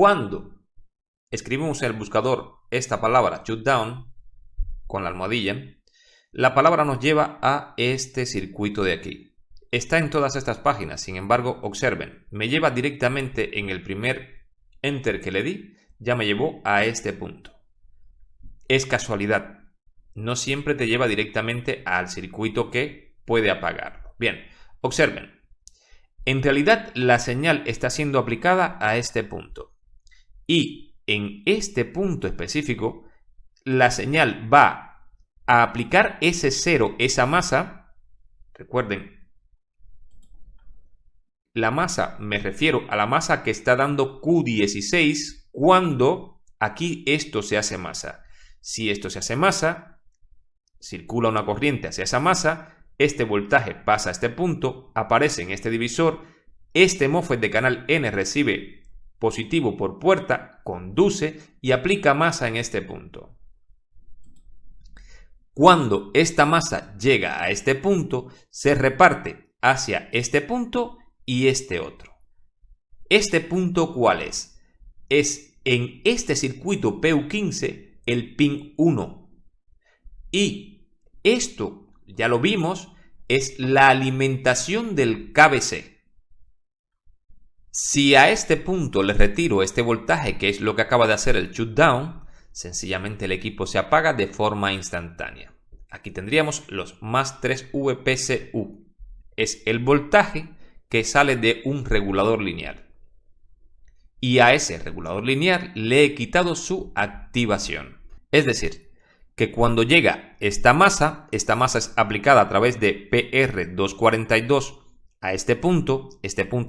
Cuando escribimos en el buscador esta palabra shutdown con la almohadilla, la palabra nos lleva a este circuito de aquí. Está en todas estas páginas, sin embargo, observen, me lleva directamente en el primer enter que le di, ya me llevó a este punto. Es casualidad, no siempre te lleva directamente al circuito que puede apagarlo. Bien, observen, en realidad la señal está siendo aplicada a este punto y en este punto específico la señal va a aplicar ese cero, esa masa. Recuerden, la masa, me refiero a la masa que está dando Q16 cuando aquí esto se hace masa. Si esto se hace masa, circula una corriente hacia esa masa, este voltaje pasa a este punto, aparece en este divisor, este MOSFET de canal N recibe positivo por puerta, conduce y aplica masa en este punto. Cuando esta masa llega a este punto, se reparte hacia este punto y este otro. ¿Este punto cuál es? Es en este circuito PU15 el pin 1. Y esto, ya lo vimos, es la alimentación del KBC. Si a este punto le retiro este voltaje, que es lo que acaba de hacer el shutdown, sencillamente el equipo se apaga de forma instantánea. Aquí tendríamos los más 3 VPCU. Es el voltaje que sale de un regulador lineal. Y a ese regulador lineal le he quitado su activación. Es decir, que cuando llega esta masa es aplicada a través de PR242 a este punto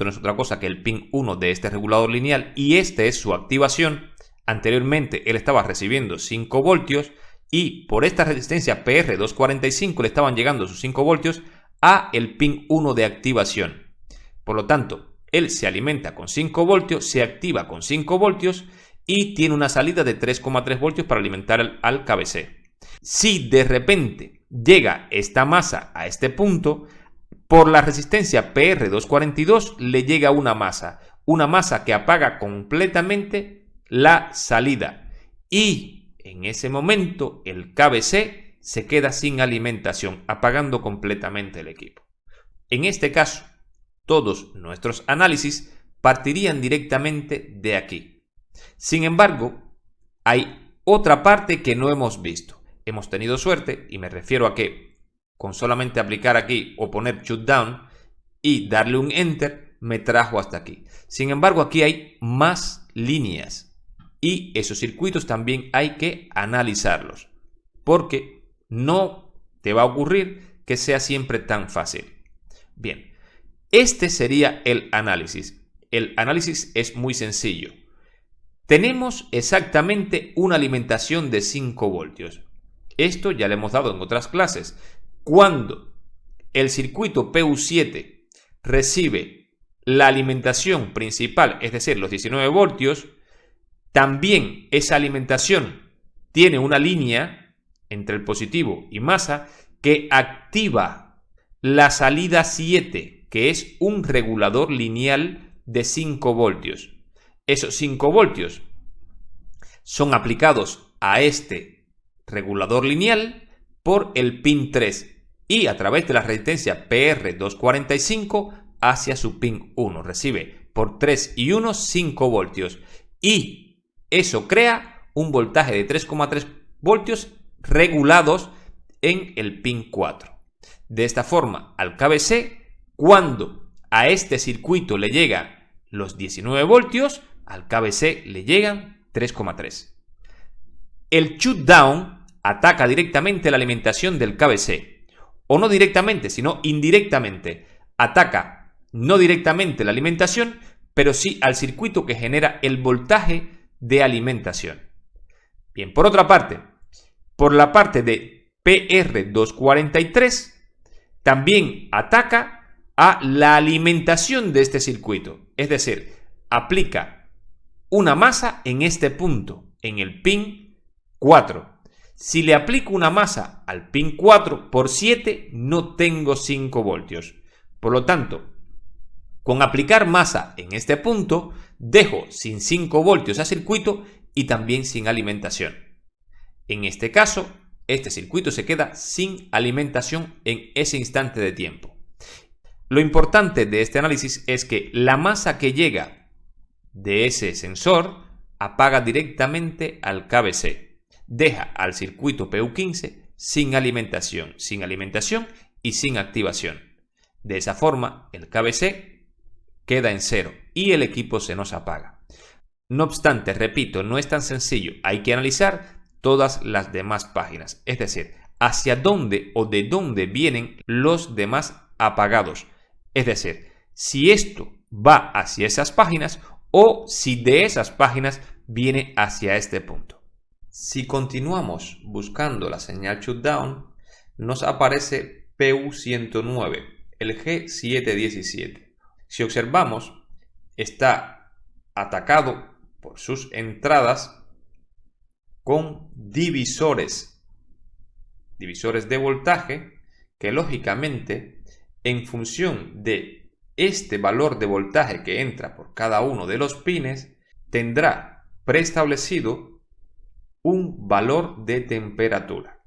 no es otra cosa que el pin 1 de este regulador lineal y este es su activación. Anteriormente él estaba recibiendo 5 voltios y por esta resistencia PR245 le estaban llegando sus 5 voltios a el pin 1 de activación. Por lo tanto, él se alimenta con 5 voltios, se activa con 5 voltios y tiene una salida de 3,3 voltios para alimentar al KBC. Si de repente llega esta masa a este punto, por la resistencia PR242 le llega una masa que apaga completamente la salida y en ese momento el KBC se queda sin alimentación, apagando completamente el equipo. En este caso, todos nuestros análisis partirían directamente de aquí. Sin embargo, hay otra parte que no hemos visto. Hemos tenido suerte, y me refiero a que con solamente aplicar aquí o poner shutdown y darle un enter, me trajo hasta aquí. Sin embargo, aquí hay más líneas y esos circuitos también hay que analizarlos, porque no te va a ocurrir que sea siempre tan fácil. Bien, este sería el análisis. El análisis es muy sencillo. Tenemos exactamente una alimentación de 5 voltios. Esto ya le hemos dado en otras clases. Cuando el circuito PU7 recibe la alimentación principal, es decir, los 19 voltios, también esa alimentación tiene una línea entre el positivo y masa que activa la salida 7, que es un regulador lineal de 5 voltios. Esos 5 voltios son aplicados a este regulador lineal por el pin 3 y a través de la resistencia PR245 hacia su pin 1. Recibe por 3 y 1 5 voltios y eso crea un voltaje de 3,3 voltios regulados en el pin 4. De esta forma, al KBC, cuando a este circuito le llegan los 19 voltios, al KBC le llegan 3,3. El shutdown ataca directamente la alimentación del KBC, o no directamente, sino indirectamente. Ataca no directamente la alimentación, pero sí al circuito que genera el voltaje de alimentación. Bien, por otra parte, por la parte de PR243, también ataca a la alimentación de este circuito, es decir, aplica una masa en este punto, en el pin 4. Si le aplico una masa al pin 4 por 7, no tengo 5 voltios. Por lo tanto, Con aplicar masa en este punto, dejo sin 5 voltios a circuito y también sin alimentación. En este caso, este circuito se queda sin alimentación en ese instante de tiempo. Lo importante de este análisis es que la masa que llega de ese sensor apaga directamente al KBC. Deja al circuito PU15 sin alimentación y sin activación. De esa forma, el KBC queda en cero y el equipo se nos apaga. No obstante, repito, no es tan sencillo. Hay que analizar todas las demás páginas, es decir, hacia dónde o de dónde vienen los demás apagados. Es decir, si esto va hacia esas páginas o si de esas páginas viene hacia este punto. Si continuamos buscando la señal shutdown, nos aparece PU109, el G717. Si observamos, está atacado por sus entradas con divisores de voltaje que lógicamente en función de este valor de voltaje que entra por cada uno de los pines tendrá preestablecido un valor de temperatura.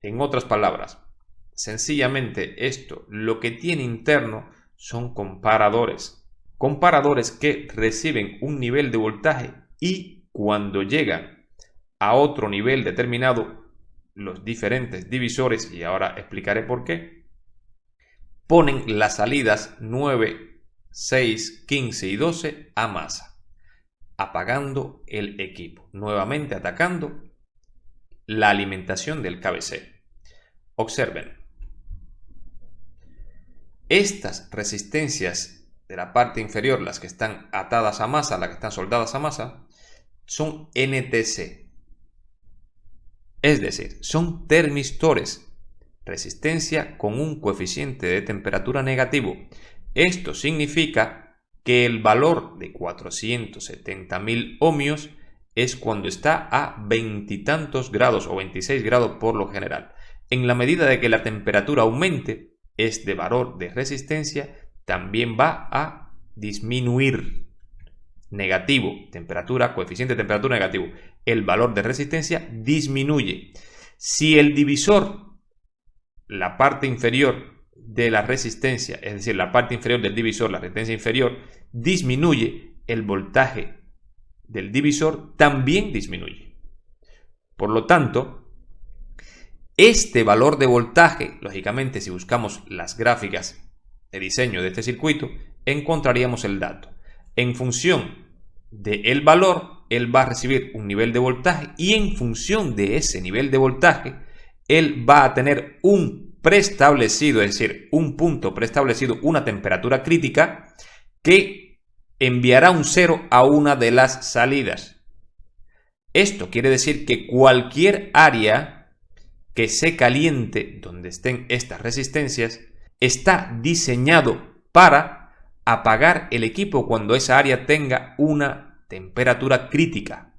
En otras palabras, sencillamente esto lo que tiene interno son comparadores que reciben un nivel de voltaje y cuando llegan a otro nivel determinado, los diferentes divisores, y ahora explicaré por qué, ponen las salidas 9, 6, 15 y 12 a masa, apagando el equipo, nuevamente atacando la alimentación del KBC. Observen. Estas resistencias de la parte inferior, las que están atadas a masa, las que están soldadas a masa, son NTC. Es decir, son termistores. Resistencia con un coeficiente de temperatura negativo. Esto significa que el valor de 470.000 ohmios es cuando está a 20 y tantos grados o 26 grados por lo general. En la medida de que la temperatura aumente, este valor de resistencia también va a disminuir. Negativo, coeficiente de temperatura negativo. El valor de resistencia disminuye. Si el divisor, la parte inferior de la resistencia, es decir, la parte inferior del divisor, la resistencia inferior, disminuye, el voltaje del divisor también disminuye. Por lo tanto, este valor de voltaje, lógicamente, si buscamos las gráficas de diseño de este circuito, encontraríamos el dato. En función del valor, él va a recibir un nivel de voltaje y en función de ese nivel de voltaje, él va a tener un preestablecido, es decir, un punto preestablecido, una temperatura crítica que enviará un 0 a una de las salidas. Esto quiere decir que cualquier área que se caliente donde estén estas resistencias está diseñado para apagar el equipo cuando esa área tenga una temperatura crítica.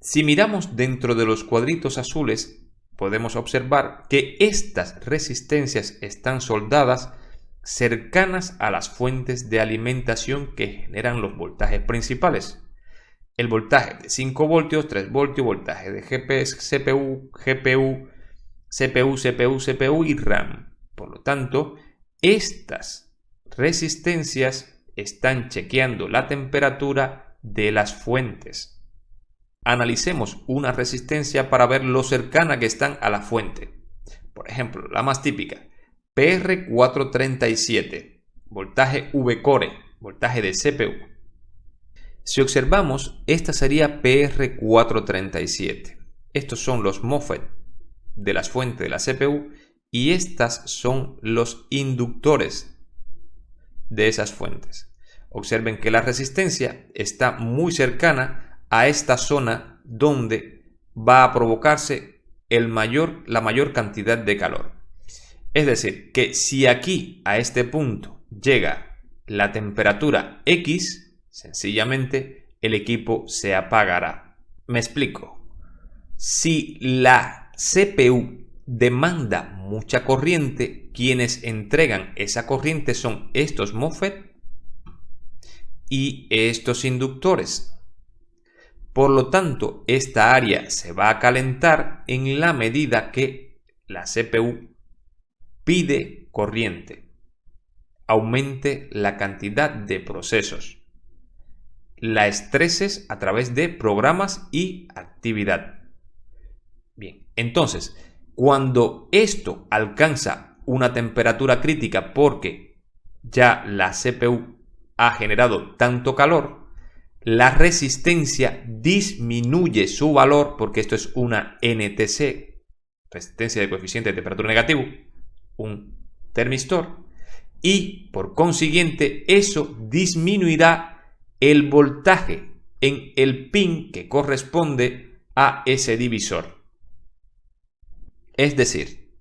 Si miramos dentro de los cuadritos azules, podemos observar que estas resistencias están soldadas cercanas a las fuentes de alimentación que generan los voltajes principales. El voltaje de 5 voltios, 3 voltios, voltaje de GPS, CPU, GPU, CPU y RAM. Por lo tanto, estas resistencias están chequeando la temperatura de las fuentes. Analicemos una resistencia para ver lo cercana que están a la fuente. Por ejemplo, la más típica, PR437, voltaje V-Core, voltaje de CPU. Si observamos, esta sería PR437. Estos son los MOSFET de las fuentes de la CPU y estas son los inductores de esas fuentes. Observen que la resistencia está muy cercana a esta zona donde va a provocarse la mayor cantidad de calor. Es decir, que si aquí a este punto llega la temperatura X, sencillamente el equipo se apagará. Me explico. Si la CPU demanda mucha corriente, quienes entregan esa corriente son estos MOSFET y estos inductores. Por lo tanto, esta área se va a calentar en la medida que la CPU pide corriente, aumente la cantidad de procesos, la estreses a través de programas y actividad. Bien, entonces, cuando esto alcanza una temperatura crítica porque ya la CPU ha generado tanto calor, la resistencia disminuye su valor, porque esto es una NTC, resistencia de coeficiente de temperatura negativo, un termistor, y por consiguiente eso disminuirá el voltaje en el pin que corresponde a ese divisor. Es decir,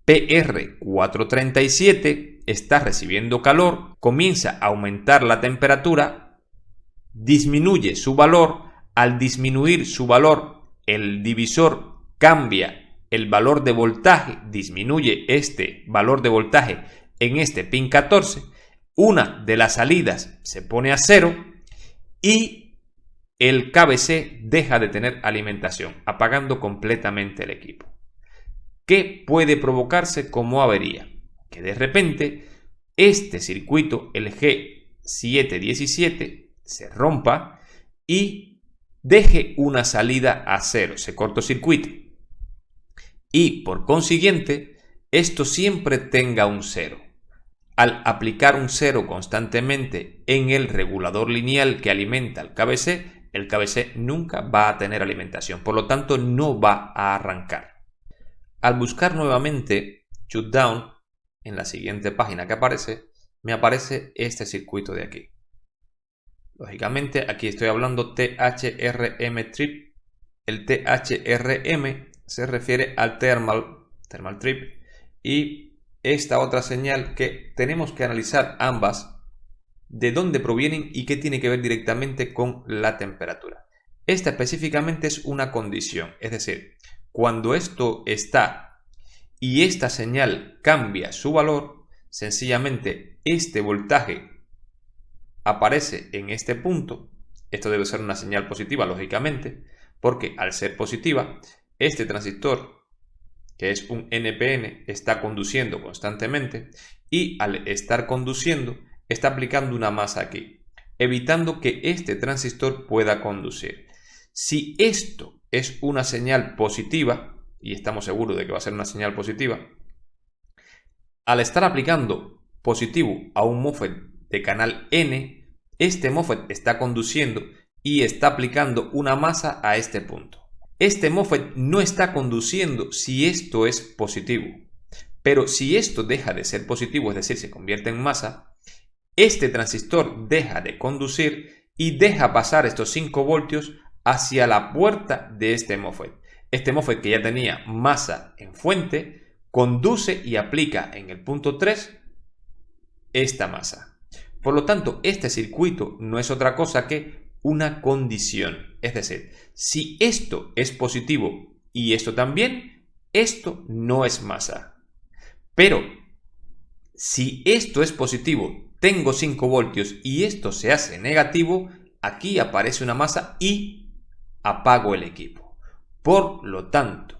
PR437 está recibiendo calor, comienza a aumentar la temperatura, disminuye su valor. Al disminuir su valor, el divisor cambia el valor de voltaje, disminuye este valor de voltaje en este pin 14, una de las salidas se pone a 0 y el KBC deja de tener alimentación, apagando completamente el equipo. ¿Qué puede provocarse como avería? Que de repente este circuito, el G717, se rompa y deje una salida a 0, se cortocircuite. Y por consiguiente, esto siempre tenga un 0. Al aplicar un 0 constantemente en el regulador lineal que alimenta el KBC nunca va a tener alimentación, por lo tanto no va a arrancar. Al buscar nuevamente shutdown en la siguiente página que aparece, me aparece este circuito de aquí. Lógicamente aquí estoy hablando THRM trip. El THRM se refiere al thermal trip, y esta otra señal que tenemos que analizar ambas, de dónde provienen y qué tiene que ver directamente con la temperatura. Esta específicamente es una condición, es decir, cuando esto está y esta señal cambia su valor, sencillamente este voltaje aparece en este punto. Esto debe ser una señal positiva, lógicamente, porque al ser positiva, este transistor, que es un NPN, está conduciendo constantemente y al estar conduciendo, está aplicando una masa aquí, evitando que este transistor pueda conducir. Si esto es una señal positiva, y estamos seguros de que va a ser una señal positiva, al estar aplicando positivo a un MOSFET de canal N, este MOSFET está conduciendo y está aplicando una masa a este punto. Este MOSFET no está conduciendo si esto es positivo, pero si esto deja de ser positivo, es decir, se convierte en masa, este transistor deja de conducir y deja pasar estos 5 voltios hacia la puerta de este MOSFET. Este MOSFET, que ya tenía masa en fuente, conduce y aplica en el punto 3 esta masa. Por lo tanto, este circuito no es otra cosa que una condición. Es decir, si esto es positivo y esto también, esto no es masa. Pero si esto es positivo, tengo 5 voltios y esto se hace negativo, aquí aparece una masa y apago el equipo. Por lo tanto,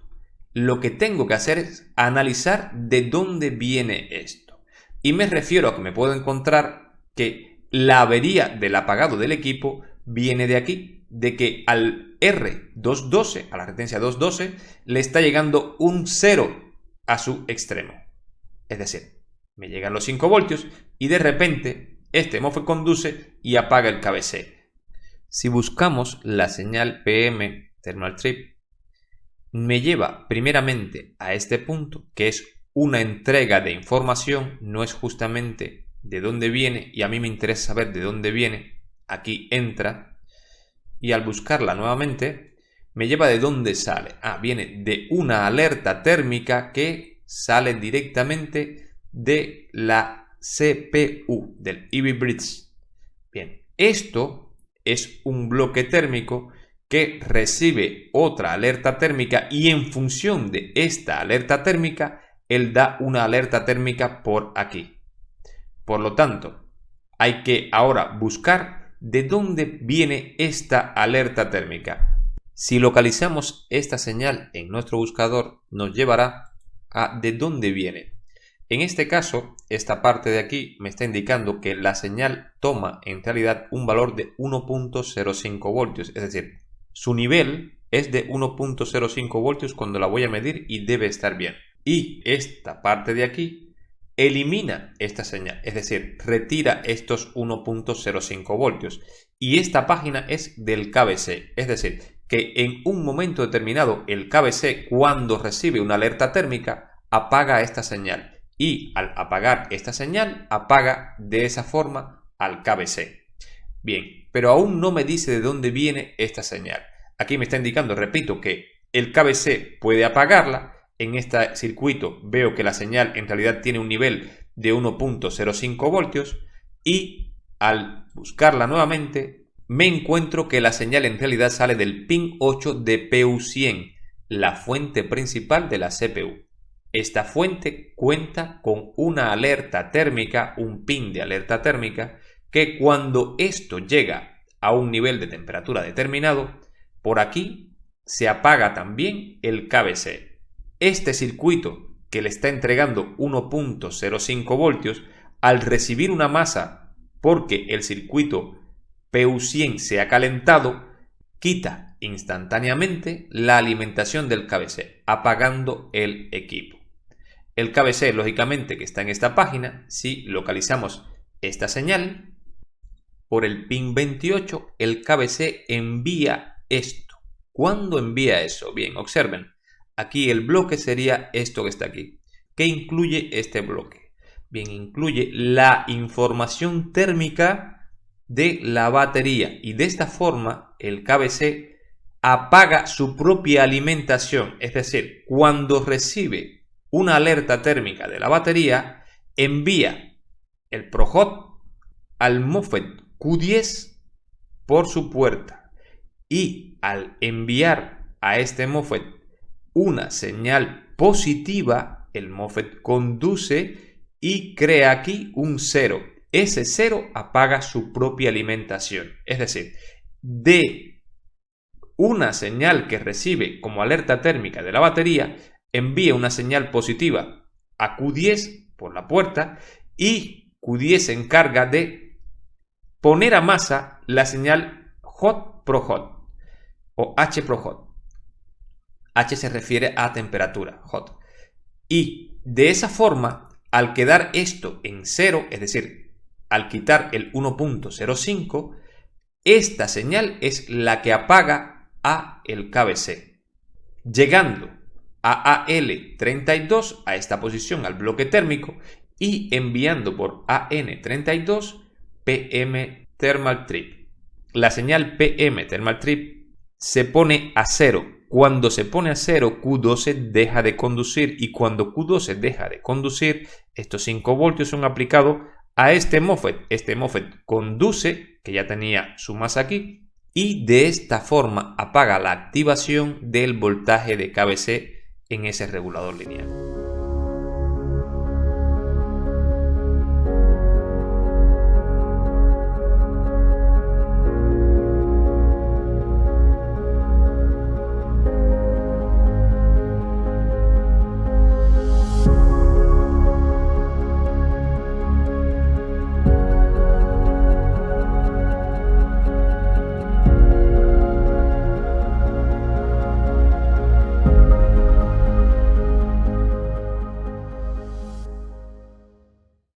lo que tengo que hacer es analizar de dónde viene esto. Y me refiero a que me puedo encontrar que la avería del apagado del equipo viene de aquí, de que al R212, a la resistencia 212, le está llegando un 0 a su extremo. Es decir, me llegan los 5 voltios y de repente este MOSFET conduce y apaga el KBC. Si buscamos la señal PM thermal trip, me lleva primeramente a este punto, que es una entrega de información, no es justamente de dónde viene, y a mí me interesa saber de dónde viene. Aquí entra y al buscarla nuevamente me lleva de dónde sale. Viene de una alerta térmica que sale directamente de la CPU, del EV Bridge. Bien, esto es un bloque térmico que recibe otra alerta térmica y en función de esta alerta térmica él da una alerta térmica por aquí. Por lo tanto, hay que ahora buscar de dónde viene esta alerta térmica. Si localizamos esta señal en nuestro buscador, nos llevará a de dónde viene. En este caso, esta parte de aquí me está indicando que la señal toma en realidad un valor de 1.05 voltios, es decir, su nivel es de 1.05 voltios cuando la voy a medir y debe estar bien. Y esta parte de aquí elimina esta señal, es decir, retira estos 1.05 voltios. Y esta página es del KBC, es decir, que en un momento determinado el KBC, cuando recibe una alerta térmica, apaga esta señal. Y al apagar esta señal, apaga de esa forma al KBC. Bien, pero aún no me dice de dónde viene esta señal. Aquí me está indicando, repito, que el KBC puede apagarla. En este circuito veo que la señal en realidad tiene un nivel de 1.05 voltios y al buscarla nuevamente me encuentro que la señal en realidad sale del pin 8 de PU100, la fuente principal de la CPU. Esta fuente cuenta con una alerta térmica, un pin de alerta térmica, que cuando esto llega a un nivel de temperatura determinado, por aquí se apaga también el KBC. Este circuito que le está entregando 1.05 voltios, al recibir una masa porque el circuito PU100 se ha calentado, quita instantáneamente la alimentación del KBC, apagando el equipo. El KBC, lógicamente, que está en esta página, si localizamos esta señal, por el pin 28, el KBC envía esto. ¿Cuándo envía eso? Bien, observen. Aquí el bloque sería esto que está aquí. ¿Qué incluye este bloque? Bien, incluye la información térmica de la batería. Y de esta forma, el KBC apaga su propia alimentación. Es decir, cuando recibe una alerta térmica de la batería, envía el ProHot al MOSFET Q10 por su puerta y al enviar a este MOSFET una señal positiva, el MOSFET conduce y crea aquí un 0. Ese 0 apaga su propia alimentación, es decir, de una señal que recibe como alerta térmica de la batería, envía una señal positiva a Q10 por la puerta y Q10 se encarga de poner a masa la señal Hot ProHot o H ProHot. H se refiere a temperatura, hot. Y de esa forma, al quedar esto en 0, es decir, al quitar el 1.05, esta señal es la que apaga a el KBC, llegando a AL32 a esta posición, al bloque térmico, y enviando por AN32 PM Thermal Trip. La señal PM Thermal Trip se pone a 0. Cuando se pone a 0, Q12 deja de conducir y cuando Q12 deja de conducir, estos 5 voltios son aplicados a este MOSFET. Este MOSFET conduce, que ya tenía su masa aquí, y de esta forma apaga la activación del voltaje de KBC en ese regulador lineal.